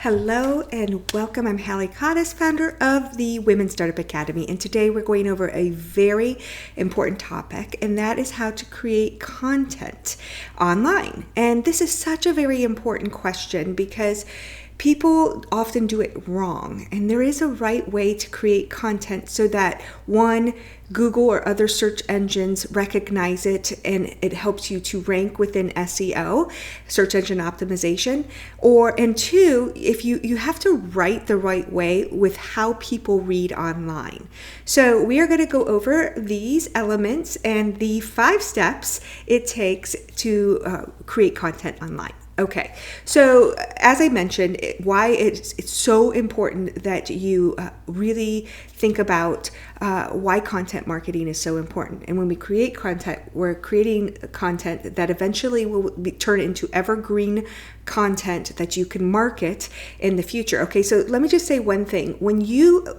Hello and welcome. I'm Hallie Cottis, founder of the Women Startup Academy, and today we're going over a very important topic, and that is how to create content online. And this is such a very important question because people often do it wrong, and there is a right way to create content so that one, Google or other search engines recognize it and it helps you to rank within SEO, search engine optimization, and two, if you have to write the right way with how people read online. So we are going to go over these elements and the 5 steps it takes to create content online. Okay, so as I mentioned, why it's so important that you really think about why content marketing is so important. And when we create content, we're creating content that eventually will turn into evergreen content that you can market in the future. Okay, so let me just say one thing.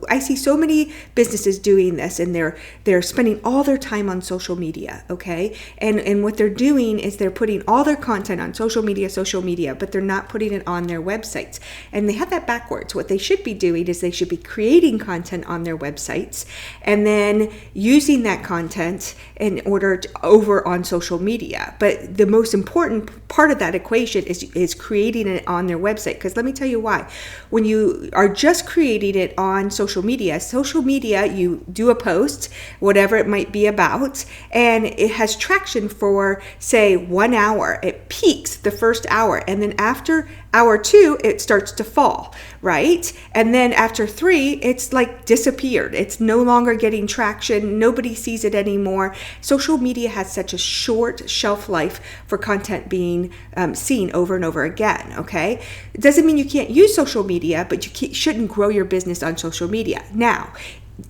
I see so many businesses doing this, and they're spending all their time on social media, okay? And what they're doing is they're putting all their content on social media, but they're not putting it on their websites. And they have that backwards. What they should be doing is they should be creating content on their websites and then using that content in order to over on social media. But the most important part of that equation is creating it on their website. Because let me tell you why. When you are just creating it on social media, you do a post, whatever it might be about, and it has traction for, say, 1 hour. It peaks the first hour, and then after hour 2, it starts to fall, right? And then after 3, it's like disappeared. It's no longer getting traction. Nobody sees it anymore. Social media has such a short shelf life for content being seen over and over again, okay? It doesn't mean you can't use social media, but you shouldn't grow your business on social media. Now,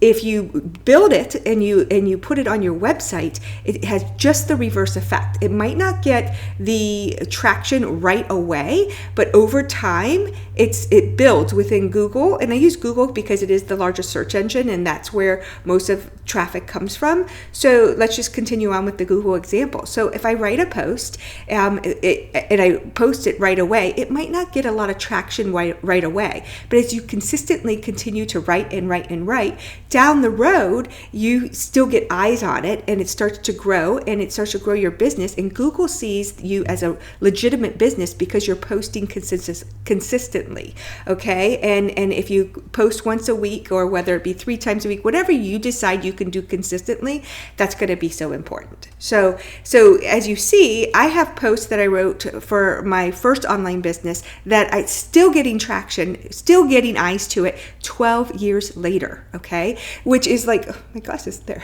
if you build it and you put it on your website, it has just the reverse effect. It might not get the traction right away, but over time it builds within Google. And I use Google because it is the largest search engine, and that's where most of traffic comes from. So let's just continue on with the Google example. So if I write a post and I post it right away, it might not get a lot of traction right away. But as you consistently continue to write, down the road, you still get eyes on it, and it starts to grow, and it starts to grow your business. And Google sees you as a legitimate business because you're posting consistently, okay? And if you post once a week, or whether it be 3 times a week, whatever you decide you can do consistently, that's going to be so important. So as you see, I have posts that I wrote for my first online business that I'm still getting traction, still getting eyes to it 12 years later, okay? Which is like, oh, my glasses there.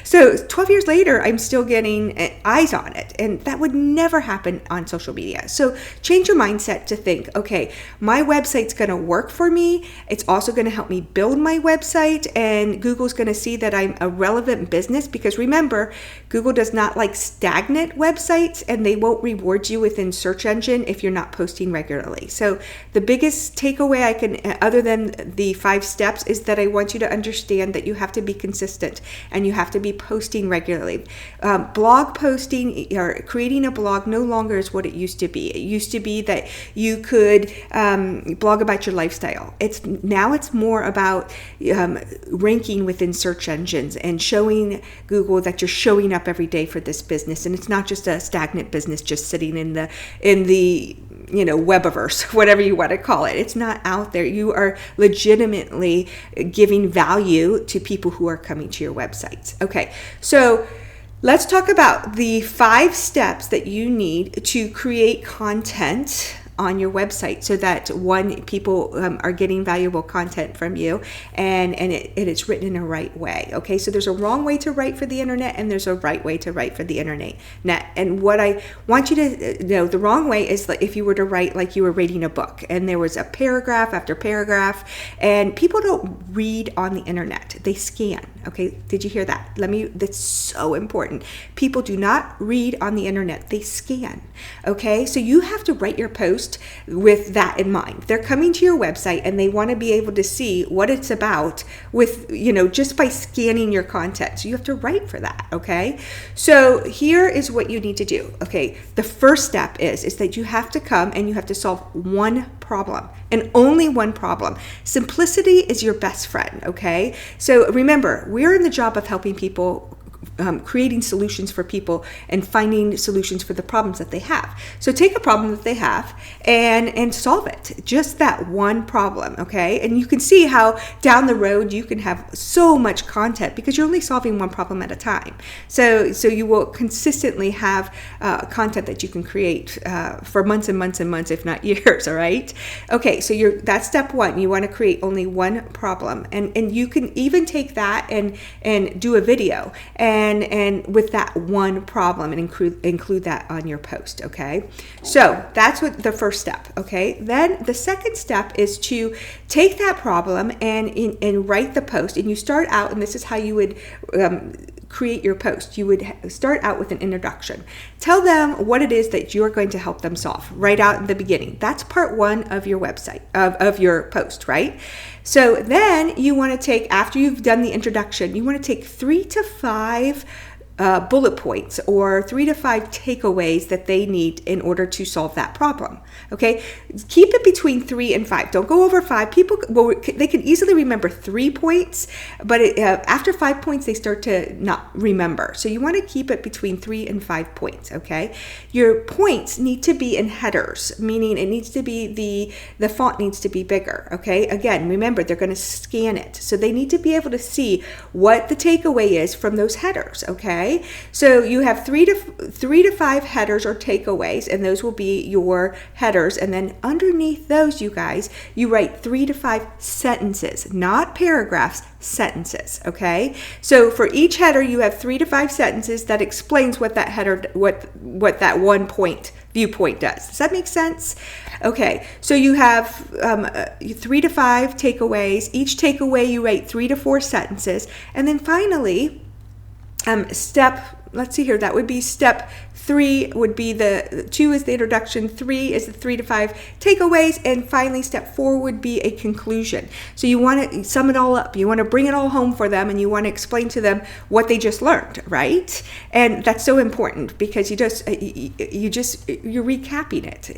So 12 years later, I'm still getting eyes on it. And that would never happen on social media. So change your mindset to think, okay, my website's going to work for me. It's also going to help me build my website. And Google's going to see that I'm a relevant business, because remember, Google does not like stagnant websites, and they won't reward you within search engine if you're not posting regularly. So the biggest takeaway I can, other than the 5 steps, is that I want you to understand that you have to be consistent and you have to be posting regularly. Blog posting or creating a blog no longer is what it used to be. It used to be that you could blog about your lifestyle. It's more about ranking within search engines and showing Google that you're showing up every day for this business, and it's not just a stagnant business just sitting in the webiverse, whatever you want to call it. It's not out there. You are legitimately giving value to people who are coming to your websites. Okay, so let's talk about the 5 steps that you need to create content on your website so that people are getting valuable content from you, and it's written in a right way. Okay, so there's a wrong way to write for the internet, and there's a right way to write for the internet. And what I want you to know, the wrong way is like if you were to write like you were reading a book, and there was a paragraph after paragraph, and people don't read on the internet, they scan. Okay, did you hear that? That's so important. People do not read on the internet, they scan. Okay, so you have to write your post post with that in mind. They're coming to your website and they want to be able to see what it's about with, just by scanning your content. So you have to write for that, okay? So here is what you need to do, okay? The first step is that you have to come and you have to solve one problem and only one problem. Simplicity is your best friend, okay? So remember, we're in the job of helping people, creating solutions for people and finding solutions for the problems that they have. So take a problem that they have and solve it. Just that one problem, okay? And you can see how down the road you can have so much content because you're only solving one problem at a time. So you will consistently have content that you can create for months and months and months, if not years, all right? Okay, so that's step one. You want to create only one problem. And you can even take that and do a video and with that one problem and include that on your post, okay? So that's what the first step, okay? Then the second step is to take that problem and write the post. And you start out, and this is how you would create your post. You would start out with an introduction. Tell them what it is that you're going to help them solve right out in the beginning. That's part one of your website, of your post, right? So then you want to take, after you've done the introduction, you want to take 3 to 5 bullet points or 3 to 5 takeaways that they need in order to solve that problem. Okay, keep it between 3 and 5. Don't go over 5. People, they can easily remember 3 points, but after 5 points, they start to not remember. So you want to keep it between 3 and 5 points. Okay, your points need to be in headers, meaning it needs to be the font needs to be bigger. Okay, again, remember they're going to scan it, so they need to be able to see what the takeaway is from those headers. Okay, so you have 3 to 5 headers or takeaways, and those will be your headers. And then underneath those, you guys, you write 3 to 5 sentences, not paragraphs, sentences. Okay, so for each header, you have 3 to 5 sentences that explains what that header, what that one point viewpoint does. Does that make sense? Okay, so you have 3 to 5 takeaways. Each takeaway, you write 3 to 4 sentences, and then finally, let's see here, that would be step 3 would be the 2 is the introduction, 3 is the 3 to 5 takeaways, and finally step 4 would be a conclusion. So you want to sum it all up. You want to bring it all home for them, and you want to explain to them what they just learned, right? And that's so important because you're recapping it,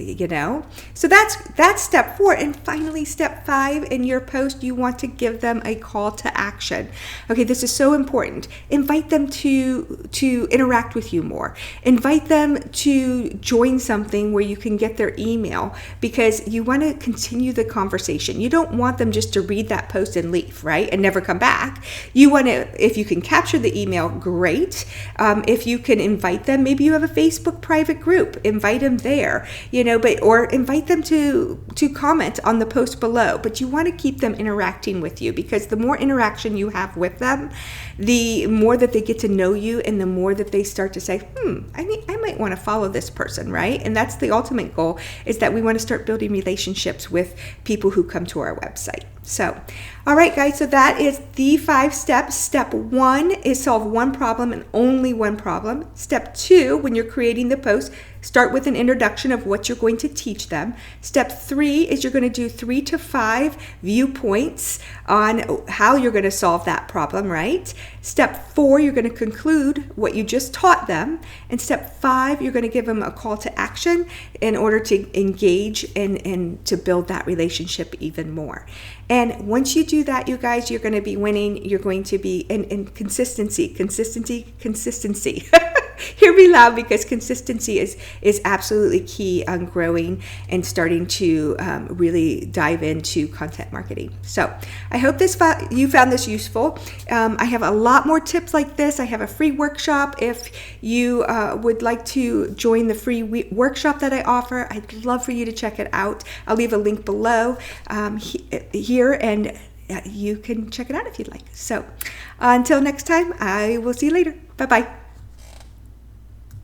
So that's step 4, and finally step 5 in your post, you want to give them a call to action. Okay, this is so important. Invite them to interact with you more. Invite them to join something where you can get their email, because you want to continue the conversation. You don't want them just to read that post and leave, right? And never come back. You want to, if you can capture the email, great. If you can invite them, maybe you have a Facebook private group, invite them there, or invite them to comment on the post below. But you want to keep them interacting with you, because the more interaction you have with them, the more that they get to know you, and the more that they start to say, I might want to follow this person, right? And that's the ultimate goal, is that we want to start building relationships with people who come to our website. So, all right, guys, so that is the 5 steps. Step 1 is solve one problem and only one problem. Step 2, when you're creating the post, start with an introduction of what you're going to teach them. Step 3 is you're going to do 3 to 5 viewpoints on how you're going to solve that problem, right? Step 4, you're going to conclude what you just taught them. And step 5, you're going to give them a call to action in order to engage and to build that relationship even more. And once you do that, you guys, you're going to be winning. You're going to be in consistency. Hear me loud, because consistency is absolutely key on growing and starting to really dive into content marketing. So I hope you found this useful. I have a lot more tips like this. I have a free workshop. If you would like to join the free workshop that I offer, I'd love for you to check it out. I'll leave a link below here, and you can check it out if you'd like. So until next time, I will see you later. Bye-bye.